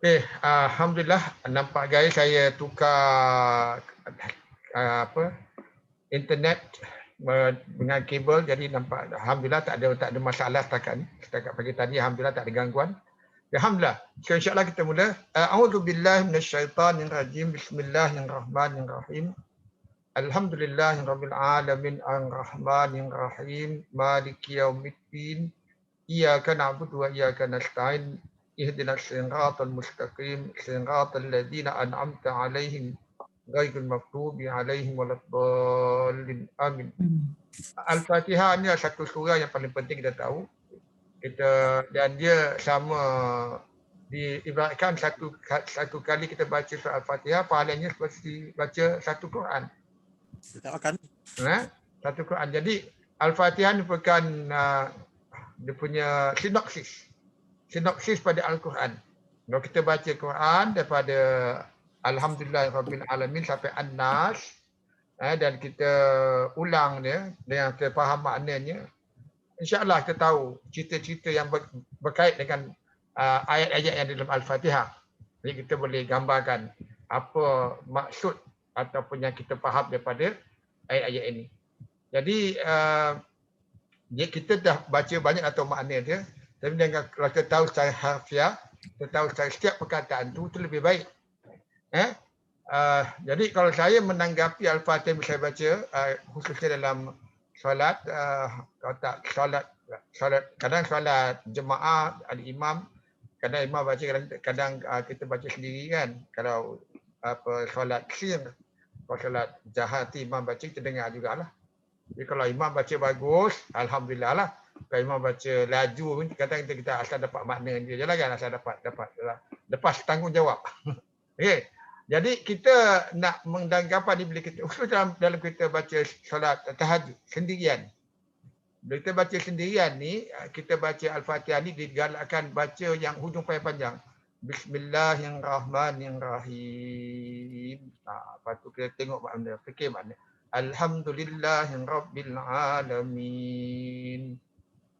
Alhamdulillah nampak gaya saya tukar internet dengan kabel, jadi nampak alhamdulillah tak ada masalah setakat ni. Setakat pagi tadi alhamdulillah tak ada gangguan. Alhamdulillah. So insya-Allah kita mula. A'udzubillahi minasyaitonirrajim. Bismillahirrahmanirrahim. Alhamdulillahirabbil alamin arrahmanirrahim maliki yaumiddin. Iyyaka na'budu wa iyyaka nasta'in. Ihdinas siratal mustaqim, siratal ladzina an'amta 'alaihim ghairil maghdubi 'alaihim waladdallin. Amin. Al-Fatihah ni satu surah yang paling penting kita tahu. Dan dia sama diibaratkan satu kali kita baca surah Al-Fatihah, pahalanya seperti baca satu Quran. Satu Quran. Jadi Al-Fatihah ni merupakan dia punya sinopsis pada Al-Quran. Kalau kita baca Quran daripada Alhamdulillahirabbil alamin sampai An-Nas, dan kita ulang dia dengan kita faham maknanya, insya-Allah kita tahu cerita-cerita yang berkait dengan ayat-ayat yang dalam Al-Fatihah. Jadi kita boleh gambarkan apa maksud ataupun yang kita faham daripada ayat-ayat ini. Jadi kita dah baca banyak atau makna dia, tapi kalau kita tahu secara harfiah, kita tahu secara setiap perkataan tu lebih baik. Jadi kalau saya menanggapi Al-Fatihah yang saya baca, khususnya dalam solat, kalau tak solat kadang solat jemaah ada imam, kadang imam baca, kadang kita baca sendiri kan. Kalau solat sir, kalau solat jahati imam baca, kita dengar jugalah. Jadi kalau imam baca bagus, alhamdulillah lah. Kalau imam baca laju pun kadang kita asal dapat makna dia je lah kan, asal dapat lepas tanggungjawab. Okey. Jadi kita nak mendanggapan ni bila kita khusus dalam kita baca solat tahajud sendirian. Bila kita baca sendirian ni, kita baca Al-Fatihah ni digalakkan baca yang hujung panjang. Bismillahirrahmanirrahim. Lepas tu kita tengok makna, fikir makna. Alhamdulillahirabbil alamin.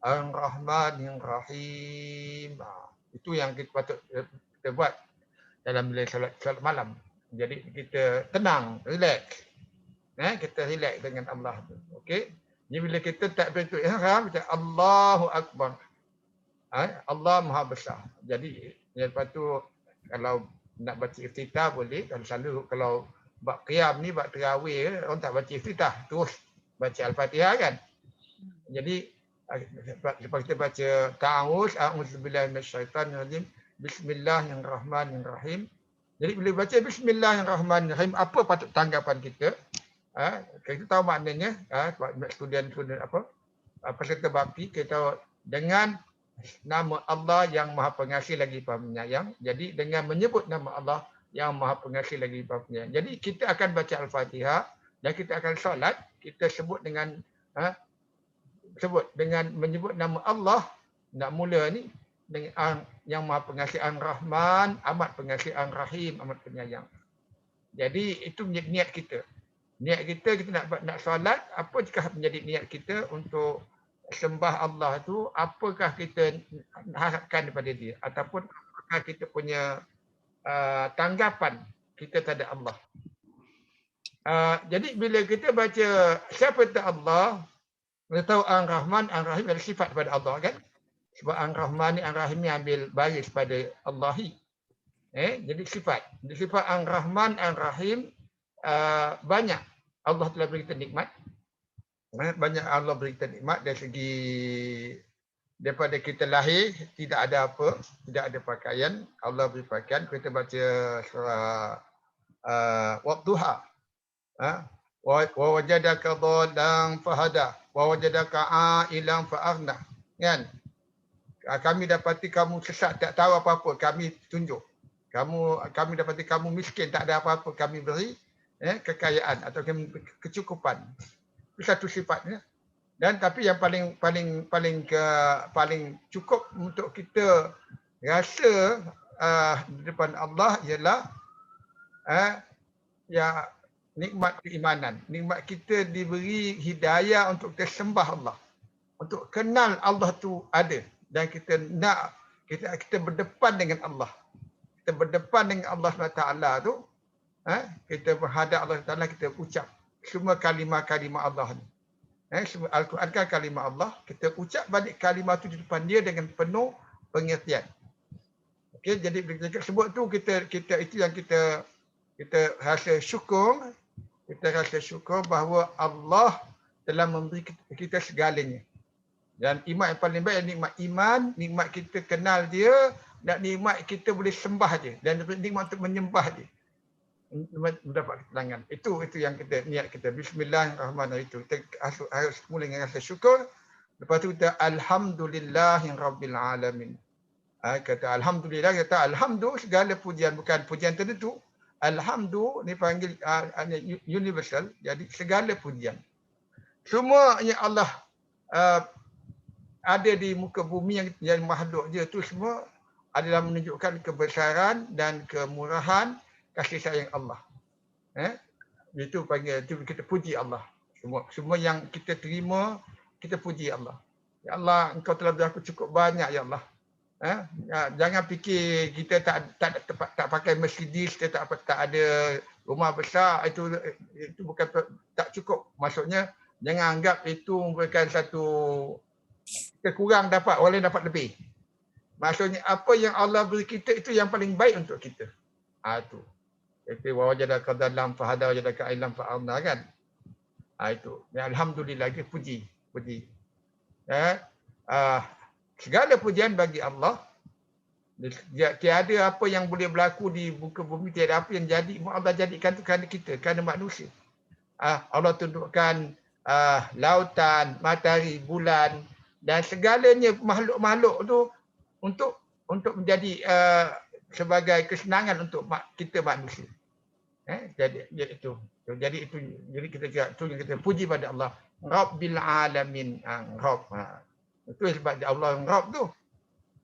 Ar-Rahmanir-Rahim. Itu yang kita patut kita buat dalam bila solat malam. Jadi kita tenang, relax. Kita relax dengan Allah tu. Okey. Jadi bila kita takbiratul ihram, kita Allahu Akbar. Allah Maha Besar. Jadi lepas tu kalau nak baca iftitah boleh, kalau selalu kalau bab qiyam ni, bab tarawih, orang tak baca iftitah, terus baca Al-Fatihah kan. Jadi lepas kita baca ta'awuz, a'udzubillahi minasyaitanirrajim, bismillahirrahmanirrahim. Jadi bila baca bismillahirrahmanirrahim, apa patut tanggapan kita? Kita tahu maknanya, student peserta bakti, kita tahu dengan nama Allah yang Maha Pengasih lagi Maha Penyayang. Jadi dengan menyebut nama Allah yang Maha Pengasih lagi Maha Penyayang. Jadi kita akan baca Al-Fatihah dan kita akan solat, kita sebut dengan menyebut nama Allah. Nak mula ni dengan yang Maha Pengasih Ar-Rahman, amat pengasih Ar-Rahim, amat penyayang. Jadi itu menjadi niat kita. Niat kita nak solat, apakah menjadi niat kita untuk sembah Allah tu, apakah kita harapkan daripada dia, ataupun apakah kita punya tanggapan kita terhadap Allah. Jadi bila kita baca siapa itu Allah, kita tahu Ar-Rahman, Ar-Rahim ada sifat pada Allah kan. Sebab Ar-Rahman ni, Ar-Rahim ni ambil baris pada Allahi. Jadi sifat. Jadi sifat Ar-Rahman, Ar-Rahim banyak Allah telah beri kita nikmat. Banyak Allah beri kita nikmat dari segi daripada kita lahir tidak ada apa, tidak ada pakaian, Allah beri pakaian. Kita baca surah Wadduha. Wa wajadaka dhallan fahada wa wajadaka ailan fa'aghna. Kan? Kami dapati kamu sesat, tak tahu apa-apa, kami tunjuk. Kami dapati kamu miskin, tak ada apa-apa, kami beri kekayaan atau kecukupan. Itu satu sifatnya. Dan tapi yang paling cukup untuk kita rasa di depan Allah ialah ya nikmat keimanan. Nikmat kita diberi hidayah untuk kita sembah Allah. Untuk kenal Allah tu ada dan kita nak kita berdepan dengan Allah. Kita kita berdepan dengan Allah SWT tu, kita berhadap Allah SWT, kita ucap semua kalimah-kalimah Allah ni. Semua Al-Quran kan kalimah Allah, kita ucap balik kalimah tu di depan dia dengan penuh pengertian. Okey, jadi bila kita sebut tu, kita itu yang kita rasa syukur, bahawa Allah telah memberi kita segalanya. Dan nikmat yang paling baik, nikmat iman, nikmat kita kenal dia, dan nikmat kita boleh sembah dia, dan nikmat untuk menyembah dia, mendapat ketenangan. Itu yang kita niat kita. Bismillahirrahmanirrahim. Kita harus mula dengan rasa syukur. Lepas tu kita alhamdulillahirabbil alamin. Kata alhamdulillah, kata alhamdu segala pujian, bukan pujian tertentu. Alhamdu ni panggil universal, jadi segala pujian. Semua yang Allah ada di muka bumi yang makhluk dia tu semua adalah menunjukkan kebesaran dan kemurahan kasih sayang Allah. Itu panggil, itu kita puji Allah. Semua yang kita terima, kita puji Allah. Ya Allah, Engkau telah beri aku cukup banyak, ya Allah. Jangan fikir kita tak pakai Mercedes, kita tak ada rumah besar, itu bukan tak cukup. Maksudnya jangan anggap itu merupakan satu kita kurang dapat, orang lain dapat lebih. Maksudnya apa yang Allah beri kita itu yang paling baik untuk kita. Itu. Itu wajadaka dalam fahada wajadaka ailam fa'alna kan. Itu. Ya, alhamdulillah, kita puji. Segala pujian bagi Allah. Tiada apa yang boleh berlaku di muka bumi, tiada apa yang jadi, Allah jadikan itu kerana kita, kerana manusia. Allah tundukkan lautan, matahari, bulan dan segalanya makhluk-makhluk tu untuk menjadi sebagai kesenangan untuk kita manusia. Jadi itu. Jadi kita puji pada Allah. Rabbil alamin. Rabb. Itu sebab Allah yang Rabb tu.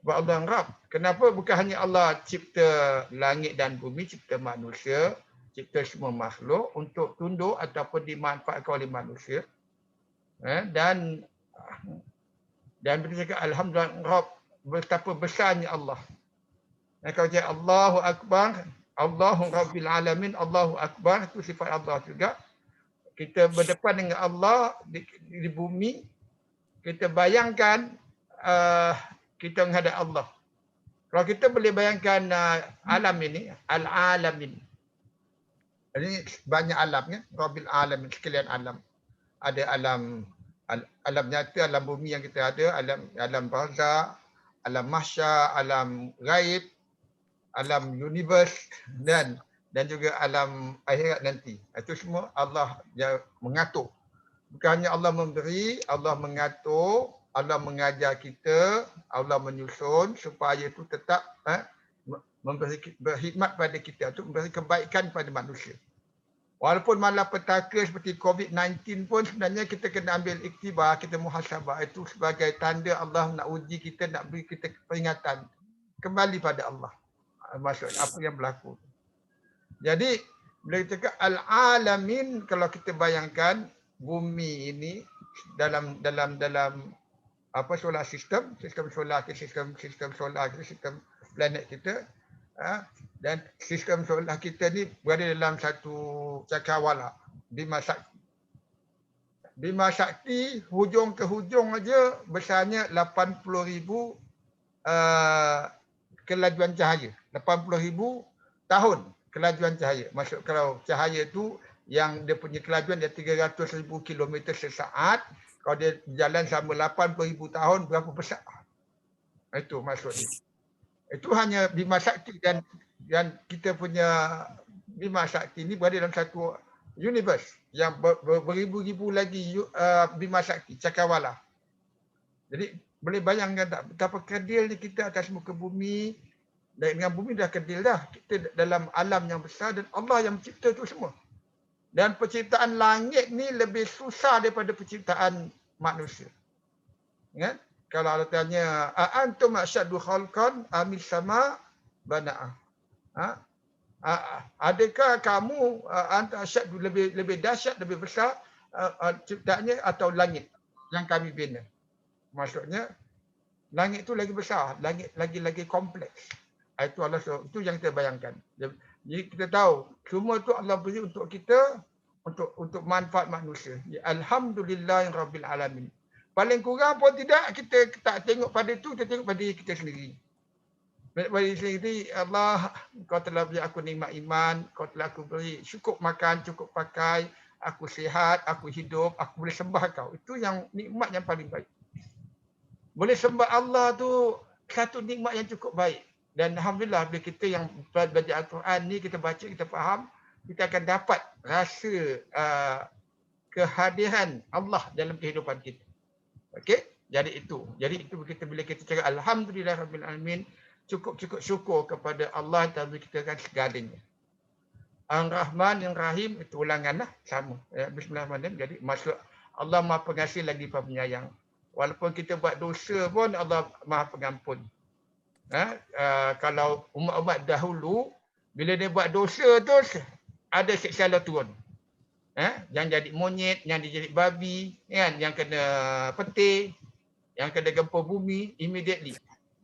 Sebab Allah yang Rabb. Kenapa? Bukan hanya Allah cipta langit dan bumi, cipta manusia, cipta semua makhluk untuk tunduk ataupun dimanfaatkan oleh manusia. Dan bila cakap alhamdulillah Rabb, betapa besarnya Allah. Kalau cakap Allahu Akbar, Allahu Rabbil Alamin, Allahu Akbar, itu sifat Allah juga. Kita berdepan dengan Allah di bumi, kita bayangkan kita menghadap Allah. Kalau kita boleh bayangkan alam ini, al-alamin. Ini banyak alamnya, Rabbil Alamin, sekalian alam. Ada alam nyata, alam bumi yang kita ada, alam barzakh, alam mahsyar, alam ghaib, alam universe dan juga alam akhirat nanti. Itu semua Allah yang mengatur. Bukan hanya Allah memberi, Allah mengatur, Allah mengajar kita, Allah menyusun supaya itu tetap memberi berkhidmat pada kita, untuk memberi kebaikan pada manusia. Walaupun malapetaka seperti COVID-19 pun sebenarnya kita kena ambil iktibar, kita muhasabah. Itu sebagai tanda Allah nak uji kita, nak beri kita peringatan. Kembali pada Allah. Maksudnya apa yang berlaku. Jadi bila kita kata al-alamin, kalau kita bayangkan bumi ini dalam apa solar sistem solar, sistem solar, sistem planet kita, dan sistem solar kita ni berada dalam satu cakrawala, Bima Sakti. Bima Sakti hujung ke hujung aja besarnya 80,000 kelajuan cahaya. 80,000 tahun kelajuan cahaya. Maksud kalau cahaya tu yang dia punya kelajuan dia 300,000 kilometer sesaat, kalau dia jalan selama 80,000 tahun, berapa besar? Itu maksudnya. Itu hanya Bima Sakti, dan kita punya Bima Sakti ini berada dalam satu universe yang beribu-ribu lagi Bima Sakti, cakrawala. Jadi boleh bayangkan tak betapa kedilnya kita atas muka bumi. Dan dengan bumi dah kedil dah. Kita dalam alam yang besar dan Allah yang mencipta itu semua. Dan penciptaan langit ni lebih susah daripada penciptaan manusia. Kan? Kalau Allah tanya, antum asyaddu khalqan amis sama bana'ah. Adakah kamu anta asyaddu lebih dahsyat, lebih besar ciptaannya atau langit yang kami bina? Maksudnya langit itu lagi besar, langit lagi kompleks. Itu Allah suruh. Itu yang kita bayangkan. Jadi kita tahu semua tu Allah beri untuk kita, untuk manfaat manusia. Ya, Alhamdulillahirabbil alamin. Paling kurang pun tidak kita tak tengok pada itu, kita tengok pada diri kita sendiri. Pada diri sendiri, Allah, kau telah beri aku nikmat iman, kau telah aku beri cukup makan, cukup pakai, aku sihat, aku hidup, aku boleh sembah kau. Itu yang nikmat yang paling baik. Boleh sembah Allah tu satu nikmat yang cukup baik. Dan Alhamdulillah bila kita yang belajar Al-Quran ni, kita baca, kita faham, kita akan dapat rasa kehadiran Allah dalam kehidupan kita. Okey? Jadi itu kita bila kita cakap Alhamdulillahirabbil alamin, cukup syukur kepada Allah yang beri kita kan segalanya. Ar-Rahman yang Rahim itu ulanganlah sama. Bismillahirrahmanirrahim. Jadi maksud Allah Maha Pengasih lagi Maha Penyayang. Walaupun kita buat dosa pun Allah Maha Pengampun. Kalau umat-umat dahulu bila dia buat dosa tu ada siksa Allah turun. Yang jadi monyet, yang jadi babi, kan, yang kena petir, yang kena gempa bumi immediately.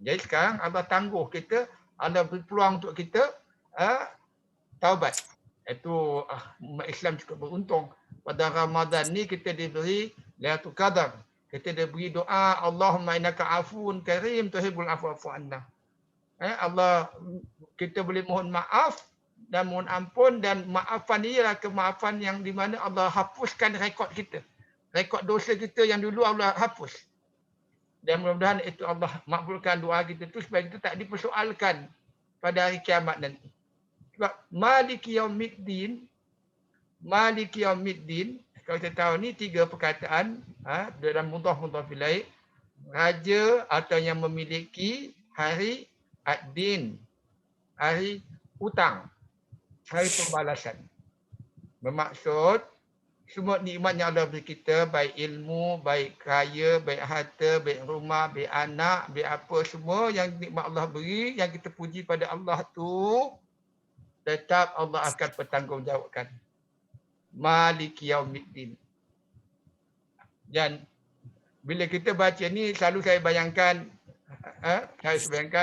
Jadi sekarang Allah tangguh kita, Allah beri peluang untuk kita taubat. Itu umat Islam cukup beruntung. Pada Ramadan ni kita diberi Lailatul Qadar. Kita diberi doa Allahumma innaka afuun karim tuhibbul afwa fa'fu anna. Allah, kita boleh mohon maaf dan mohon ampun, dan maafan ini adalah kemaafan yang di mana Allah hapuskan rekod kita. Rekod dosa kita yang dulu Allah hapus. Dan mudah-mudahan itu Allah makbulkan doa kita tu supaya kita tak dipersoalkan pada hari kiamat nanti. Sebab Maliki Yaumiddin, kalau kita tahu ni tiga perkataan dalam mudhaf ilaih, raja atau yang memiliki hari ad-din, hari hutang, hari pembalasan. Bermaksud semua nikmat yang Allah beri kita, baik ilmu, baik kaya, baik harta, baik rumah, baik anak, baik apa semua yang nikmat Allah beri, yang kita puji pada Allah tu, tetap Allah akan bertanggungjawabkan. Maliki Yaumiddin. Dan bila kita baca ni selalu saya bayangkan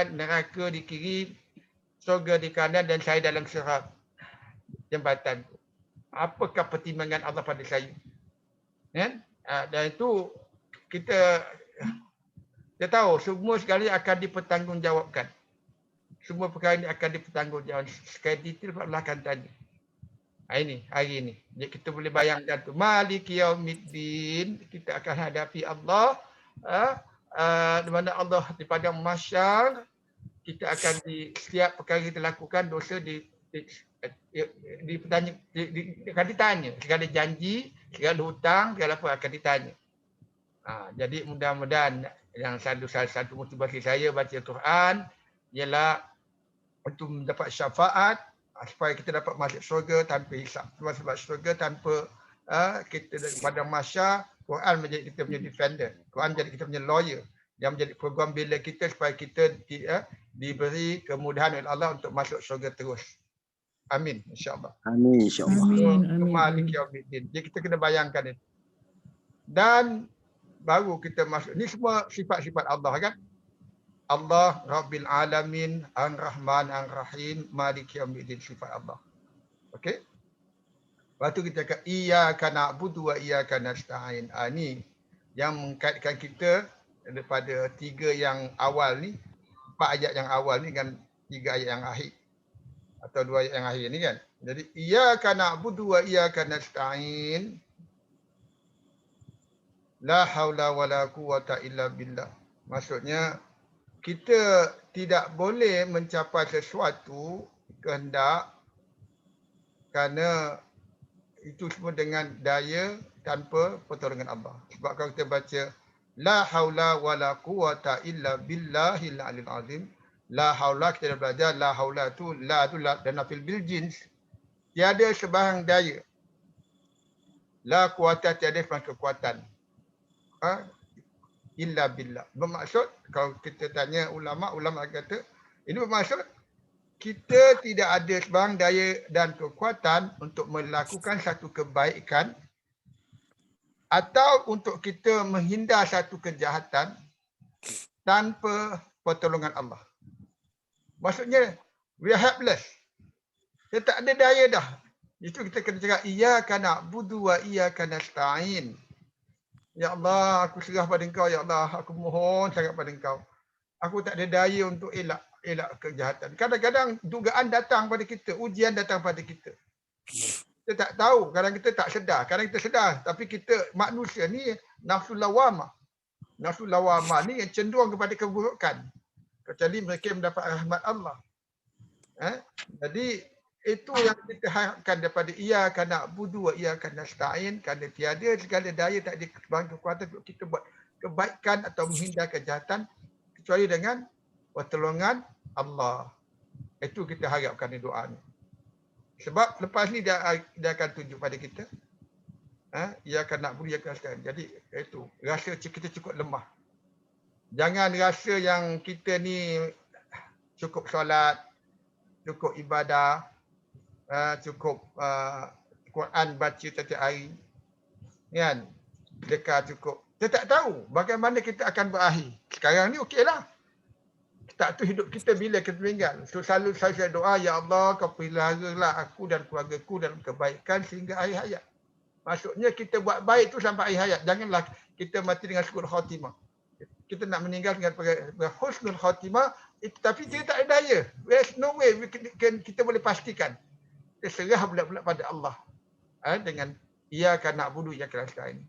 neraka di kiri, surga di kanan, dan saya dalam serap jembatan. Apakah pertimbangan Allah pada saya? Dan itu kita tahu semua sekali akan dipertanggungjawabkan. Semua perkara ini akan dipertanggungjawabkan. Sekali detail Allah akan tanya. Hari ini. Jadi kita boleh bayangkan tu. Maliki Yaumiddin. Kita akan hadapi Allah. Di mana Allah di padang mahsyar, kita akan setiap perkara kita lakukan dosa akan ditanya. Segala janji, segala hutang, segala apa akan ditanya. Jadi mudah-mudahan yang salah satu motivasi saya baca Quran ialah untuk mendapat syafaat supaya kita dapat masuk syurga tanpa hisap. Masuk syurga tanpa kita pada masa Quran menjadi kita punya defender. Quran jadi kita punya lawyer. Yang menjadi program bela kita supaya kita diberi kemudahan oleh Allah untuk masuk syurga terus. Amin, insya-Allah. Amin, insya-Allah. Maliki Yaumiddin. Jadi kita kena bayangkan itu. Dan baru kita masuk. Ini semua sifat-sifat Allah kan? Allah Rabbil Alamin, Ar-Rahman, Ar-Rahim, Maliki Yaumiddin, sifat Allah. Okey? Lepas tu kita kata iyyaka na'budu wa iyyaka nasta'in. Ni yang mengkaitkan kita daripada tiga yang awal ni, 4 ayat yang awal ni dengan 3 ayat yang akhir. Atau 2 ayat yang akhir ni kan. Jadi iyyaka na'budu wa iyyaka nasta'in. La haula wala quwata illa billah. Maksudnya kita tidak boleh mencapai sesuatu kehendak kerana itu semua dengan daya tanpa pertolongan Allah. Sebab kalau kita baca la haula wala quwata illa billahil aliyil azim. La haula, kita dah belajar la haula tu la dan nafil bil jins. Tiada sebarang daya. La quwata, tiada sebarang kekuatan. Illa billah. Bermaksud kalau kita tanya ulama kata ini bermaksud kita tidak ada sebarang daya dan kekuatan untuk melakukan satu kebaikan atau untuk kita menghindar satu kejahatan tanpa pertolongan Allah. Maksudnya, we are helpless. Kita tak ada daya dah. Itu kita kena cakap, iyyaka na'budu wa iyyaka nasta'in. Ya Allah, aku serah pada engkau. Ya Allah, aku mohon sangat pada engkau. Aku tak ada daya untuk elak kejahatan. Kadang-kadang dugaan datang pada kita, ujian datang pada kita. Kita tak tahu, kadang kita tak sedar. Kadang kita sedar, tapi kita manusia ni nafsu lawamah. Nafsu lawamah ni yang cenderung kepada keburukan. Kecuali mereka mendapat rahmat Allah. Jadi itu yang kita harapkan daripada iyyaka na'budu wa iyyaka nasta'in, kerana tiada segala daya, tak ada kekuatan untuk kita buat kebaikan atau menghindar kejahatan kecuali dengan pertolongan Allah. Itu kita harapkan di doa ni. Sebab lepas ni dia akan tunjuk pada kita, iyyaka na'budu wa iyyaka nasta'in. Jadi itu rasa kita cukup lemah. Jangan rasa yang kita ni cukup solat, cukup ibadah, cukup Quran baca setiap hari, kan? Sedekah cukup. Kita tak tahu bagaimana kita akan berakhir. Sekarang ni okeylah. Tak tahu hidup kita bila kita meninggal. So selalu saya doa, ya Allah, kau peliharalah aku dan keluargaku dalam kebaikan sehingga akhir hayat. Maksudnya kita buat baik tu sampai akhir hayat. Janganlah kita mati dengan su'ul khatimah. Kita nak meninggal dengan husnul khatimah, tapi kita tak ada daya. There's no way kita boleh pastikan. Kita serah pula pada Allah. Dengan iyyaka na'budu wa iyyaka nasta'in.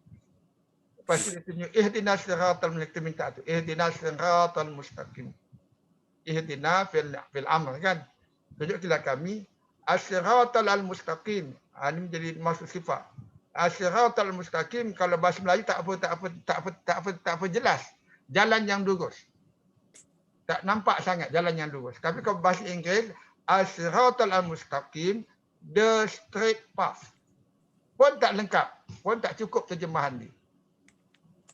Lepas itu dia tunjuk ihdinas siratal mustaqim, minta tu. Ihdinas siratal mustaqim. Ihdina fil amr, kan? Tunjuklah kami as-siratal mustaqim. Ini menjadi maksud sifat. As-siratal mustaqim, kalau bahasa Melayu tak apa jelas. Jalan yang lurus. Tak nampak sangat jalan yang lurus. Tapi kalau bahasa Inggeris, as-siratal mustaqim, the straight path. Pun tak lengkap, pun tak cukup terjemahan ni.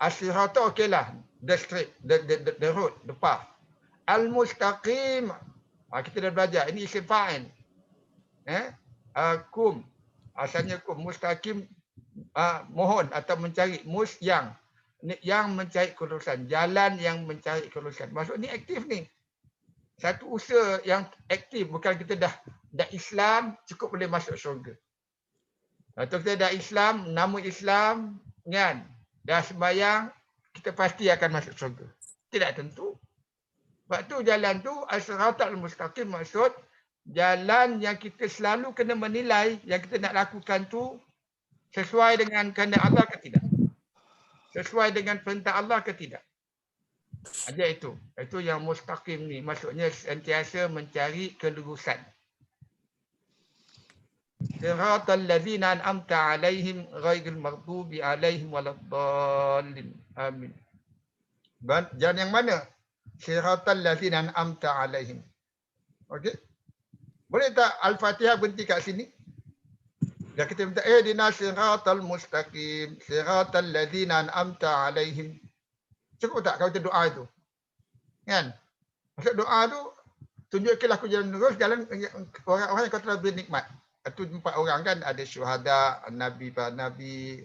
As-siratal okeylah, the straight, the road, the path. Al-mustaqim, kita dah belajar, ini isim fa'il. Kum, asalnya kum, mustaqim, mohon atau mencari, yang mencari kelulusan, jalan yang mencari kelulusan. Maksud ni aktif ni. Satu usaha yang aktif, bukan kita dah Islam cukup boleh masuk syurga. Atau kita dah Islam, nama Islam, kan? Dah sembahyang, kita pasti akan masuk syurga. Tidak tentu. Sebab tu jalan tu as-siratal mustaqim, maksud jalan yang kita selalu kena menilai yang kita nak lakukan tu sesuai dengan kehendak Allah ke tidak. Sesuai dengan perintah Allah ke tidak. Aja itu. Itu yang mustaqim ni. Maksudnya sentiasa mencari kelurusan. Siratal ladzina an'amta 'alaihim ghairil maghdubi 'alaihim waladdallin. Amin. Jalan yang mana? Siratal ladzina an'amta 'alaihim. Okey? Boleh tak Al-Fatihah berhenti kat sini? Ya, kita minta ihdinas siratal mustaqim, siratal ladzina an'amta 'alaihim. Cukup tak kalau kita doa itu? Kan? Maksud doa tu, tunjukkanlah aku jalan lurus, jalan orang-orang yang kau telah beri nikmat. Itu 4 orang kan, ada syuhada, nabi, para nabi,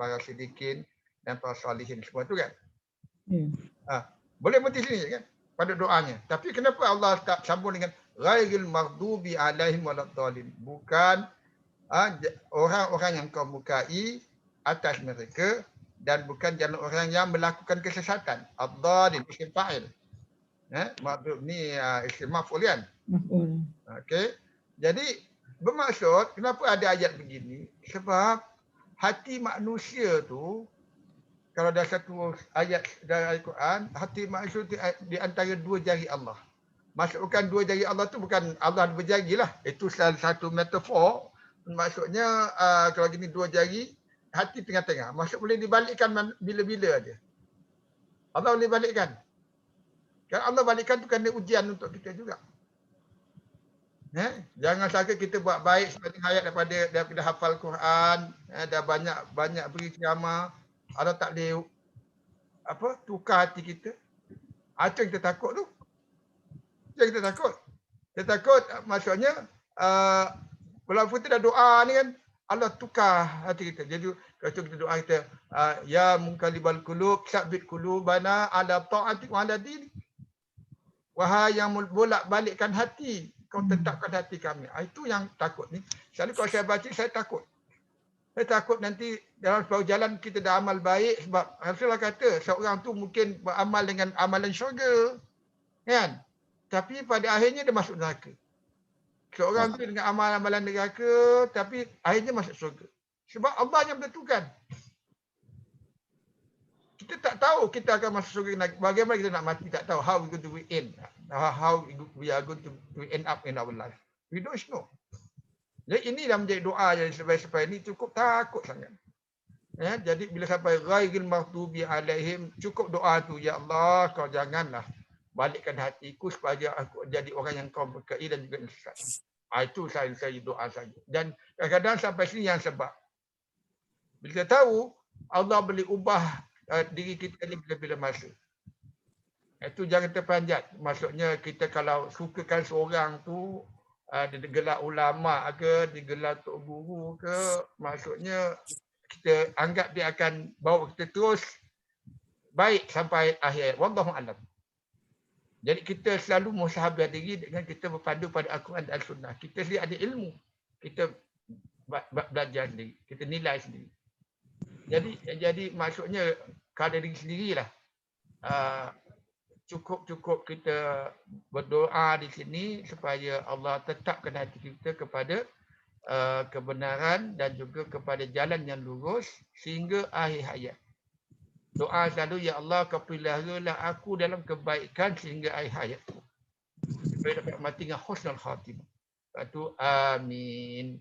para siddiqin dan para salihin, semua tu kan. Boleh berhenti sini kan pada doanya. Tapi kenapa Allah tak sambung dengan ghairil maghdubi 'alaihim waladdallin? Bukan orang-orang yang kau murkai atas mereka, dan bukan jalan orang yang melakukan kesesatan. Ad-dallin isim fa'il. Maghdub ni isim maf'ul kan? Maf'ul. Okey. Jadi bermaksud kenapa ada ayat begini? Sebab hati manusia tu, kalau ada satu ayat dari Al-Quran, hati manusia di antara 2 jari Allah. Maksudkan 2 jari Allah tu bukan Allah berjari lah. Itu salah satu metafor. Maksudnya kalau gini 2 jari, hati tengah-tengah. Maksud boleh dibalikkan bila-bila aja. Allah boleh balikkan. Kalau Allah balikkan tu kena ujian untuk kita juga. Jangan sangka kita buat baik seperti ayat daripada hafal Quran, dah banyak beri ceramah, Allah tak boleh tukar hati kita. Itu yang kita takut tu. Yang kita takut. Kita takut maksudnya walaupun kita dah doa ni kan, Allah tukar hati kita. Jadi kalau kita doa kita, ya muqallibal qulub, tsabbit qulubana ala ta'atik wa ala din. Wahai yang bolak-balikkan hati, kau tetapkan hati kami. Itu yang takut ni. Selalu kalau saya baca, saya takut. Saya takut nanti dalam sebuah jalan kita dah amal baik sebab Rasulullah kata seorang tu mungkin beramal dengan amalan syurga. Kan? Tapi pada akhirnya dia masuk neraka. Seorang tu dengan amalan-amalan neraka tapi akhirnya masuk syurga. Sebab Allah yang menentukan. Kita tak tahu kita akan masuk syurga. Bagaimana kita nak mati, tak tahu. How we going to end. How we are going to end up in our life. We don't know. Jadi inilah menjadi doa yang sebaik-sebaik ini cukup takut sangat. Ya, jadi bila sampai ghairil maghdubi alaihim, cukup doa tu, ya Allah, kau janganlah balikkan hatiku supaya aku jadi orang yang kau berkahi dan juga sesat. Itu saya doa saja. Dan kadang-kadang sampai sini yang sebab. Bila kita tahu Allah boleh ubah diri kita ni bila-bila masa. Itu jangan terpanjat. Maksudnya kita kalau sukakan seorang tu, dia gelar ulama ke, dia gelar tok guru ke, maksudnya kita anggap dia akan bawa kita terus baik sampai akhir. Wallahu a'lam. Jadi kita selalu musahabah diri dengan kita berpadu pada Al-Quran dan Al-Sunnah. Kita sendiri ada ilmu. Kita belajar sendiri. Kita nilai sendiri. Jadi maksudnya kepada diri sendirilah. Cukup kita berdoa di sini supaya Allah tetapkan hati kita kepada kebenaran dan juga kepada jalan yang lurus sehingga akhir hayat. Doa selalu, ya Allah, kau peliharalah aku dalam kebaikan sehingga akhir hayat. Supaya dapat mati dengan husnul khatimah. Itu amin.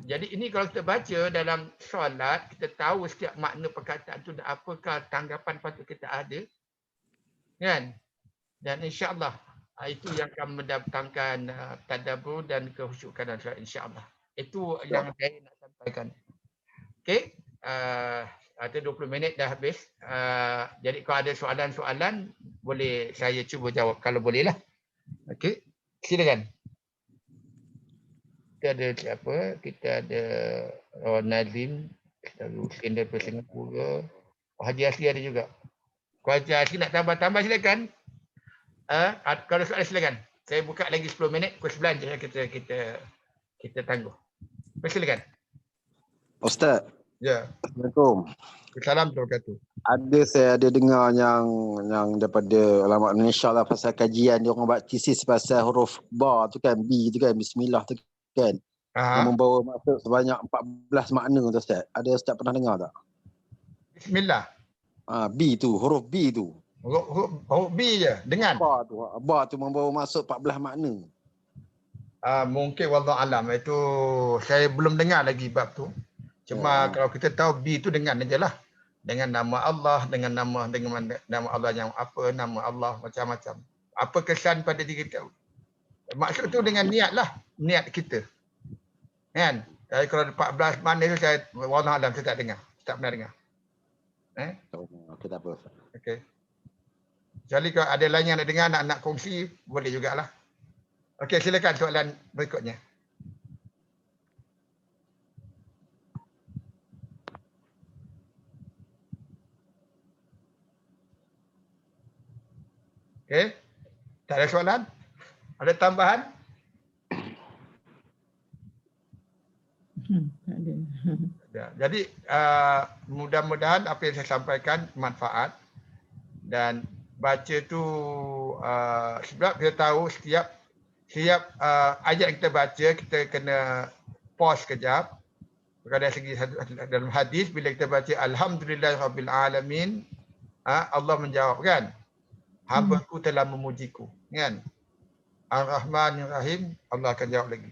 Jadi ini kalau kita baca dalam solat, kita tahu setiap makna perkataan itu dan apakah tanggapan patut kita ada. Kan? Dan insya-Allah itu yang akan mendatangkan tadabbur dan kehusyukan dalam solat, insya-Allah. Itu yang saya nak sampaikan. Okey. Ada 20 minit dah habis. Jadi kalau ada soalan-soalan boleh saya cuba jawab kalau boleh lah. Okey. Silakan. Kita ada siapa? Kita ada Nazim, kita ada Hussein daripada Singapura. Haji Asli ada juga. Kalau Haji Asli nak tambah-tambah silakan. Kalau soalan silakan. Saya buka lagi 10 minit, pukul 9 je kita tangguh. Silakan. Ustaz. Ya. Assalamualaikum. Assalamualaikum warahmatullahi wabarakatuh. Saya ada dengar yang daripada ulama Malaysia lah pasal kajian dia orang buat tesis pasal huruf ba tu kan, B tu kan, bismillah tu kan. Yang membawa maksud sebanyak 14 makna tu Ustaz. Ada Ustaz pernah dengar tak? Bismillah. B tu, huruf B tu. Huruf B je dengan ba tu membawa maksud 14 makna. Mungkin wallahu alam, itu saya belum dengar lagi bab tu. Cuma kalau kita tahu B tu dengan ajalah. Dengan nama Allah, dengan nama Allah yang apa, nama Allah macam-macam. Apa kesan pada diri kita. Maksud tu dengan niat lah, niat kita. Kan? Jadi kalau 14 makna tu saya wallahu alam saya tak dengar. Tak pernah dengar. Okey, tak apa. Okey. Jadi kalau ada lain yang nak dengar, nak kongsi, boleh jugalah. Okey, silakan soalan berikutnya. Okey. Tak ada soalan? Ada tambahan? Tak ada. Ya. Jadi mudah-mudahan apa yang saya sampaikan manfaat dan baca tu sebab kita tahu setiap ayat yang kita baca kita kena pause kejap. Dari segi dalam hadis bila kita baca alhamdulillahirabbil alamin, Allah menjawab kan, hamba-Ku telah memujiku, kan. Ar-Rahmanir Rahim, Allah akan jawab lagi.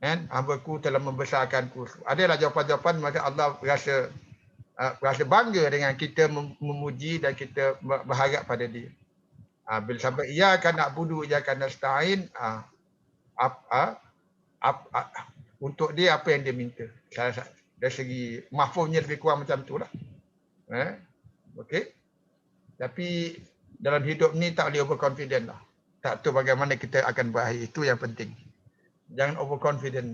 Kan, hamba-Ku telah membesarkanku. Adalah jawapan-jawapan maka Allah rasa bangga dengan kita memuji dan kita berharap pada Dia. Bila sampai iyyaka na'budu wa iyyaka nasta'in, untuk dia apa yang dia minta. Dari segi mahfuznya lebih kurang macam itulah. Okey. Tapi dalam hidup ni tak boleh overconfident lah. Tak tahu bagaimana kita akan berakhir. Itu yang penting. Jangan overconfident.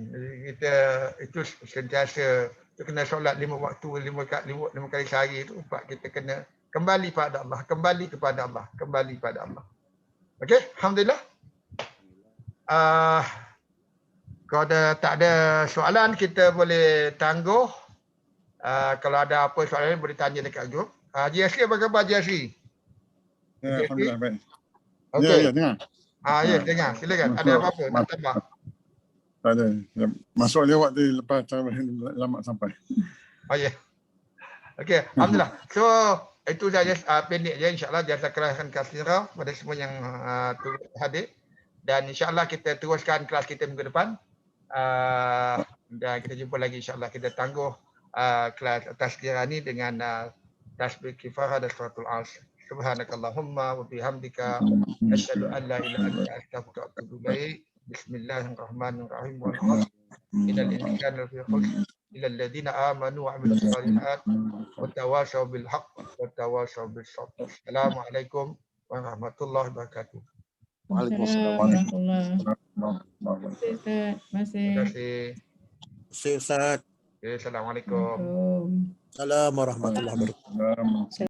Kita itu sentiasa kita kena solat 5 waktu, 5 kali sehari itu. Kita kena kembali pada Allah, kembali kepada Allah, kembali pada Allah. Okey, alhamdulillah. Kalau tak ada soalan, kita boleh tangguh. Kalau ada apa soalan boleh tanya dekat grup. Haji Asri, apa khabar Haji Asri? Ya, alhamdulillah baik. Okey. Ya, dengar. Ya, dengar. Silakan. Ada apa-apa nak tambah? Tak ada. Ya, masuk lewat tadi lepas lama sampai. Ya. Okey, alhamdulillah. So, itu saja pendek je, insya-Allah jazakallahu khairan pada semua yang hadir, dan insya-Allah kita teruskan kelas kita minggu depan. Dan kita jumpa lagi, insya-Allah kita tangguh kelas tazkirah ni dengan tasbih kifarah dan suratul asr. Subhanakallahumma wa bihamdika asyhadu an la ilaha illa anta astaghfiruka wa atubu ilaik. Bismillahirrahmanirrahim. Wal 'asr innal insana lafi khusr illa alladziina aamanu wa 'amilus shalihaat wa tawashaw bil haqq wa tawashaw bis sabr. Assalamualaikum warahmatullahi wabarakatuh. Waalaikumsalam. Waalaikumsalam. Terima kasih. Ustaz. Assalamualaikum. Assalamualaikum warahmatullahi wabarakatuh.